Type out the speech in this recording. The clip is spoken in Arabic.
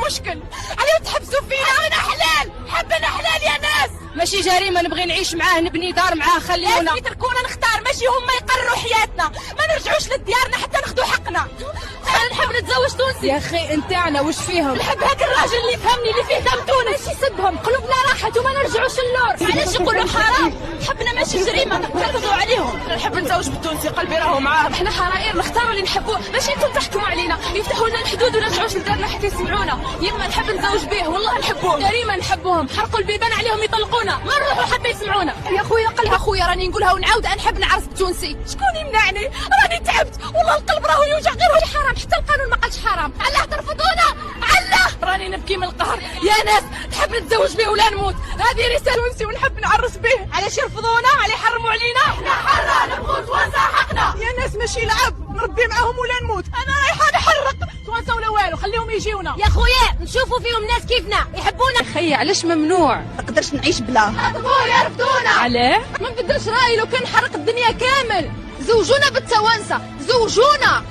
المشكل؟ عليه تحبسوا فينا؟ حبنا حلال، حبنا حلال يا ناس. ماشي جريمة نبغي نعيش معاه، نبني دار معاه، خليونا. لازم يتركونا نختار، ماشي هما يقرروا حياتنا، ما نرجعوش لديارنا حتى ناخذوا حقنا. انا نحب نتزوج تونسي. يا اخي انتاعنا وش فيهم؟ نحب هاك الراجل اللي يفهمني، اللي فيه دم تونس. ماشي سبهم، قلوبنا راحت وما نرجعوش اللور. علاش يقولوا حرام؟ حبنا ماشي جريمة نرفضوا عليهم. نحب نتزوج بالتونسي، قلبي راهو معاه. احنا حرائر نختاروا اللي نحبوه، ماشي انتم تحكموا علينا، يفتحوا لنا الحدود ونرجعوش لدارنا حتى يسمعونا. يما نحب نتزوج به والله نحبوه. جريمة نحبوهم، حرقوا البيبان عليهم يطلقونا، ما نروحوا حتى يسمعونا. يا خويا قلها خويا، راني نقولها ونعاود، انا نحب نعرس بتونسي. شكون يمنعني؟ راني تعبت والله، القلب راهو يوجع غير حرام، حتى القانون ما قالش حرام. علاه ترفضونا؟ علاه راني نبكي من القهر. يا ناس نحب نتزوج به ولا نموت، هذه رسالة تونسي ونحب نعرس به. علاش يرفضونا؟ علي يحرموا علينا؟ احنا حرة نبغوا توانسة حقنا. يا ناس ماشي لعب، نربي معاهم ولا نموت. انا رايحة نحرق توانسة ولا والو، خليهم يجيونا. يا خويا نشوفوا فيهم ناس كيفنا يحبونا. خي علاش ممنوع؟ ما نقدرش نعيش بلا. رفضوا يرفضونا. علاه؟ ما نبدلش رايي، لو كان حرق الدنيا كامل. زوجونا بالتوانسة، زوجونا.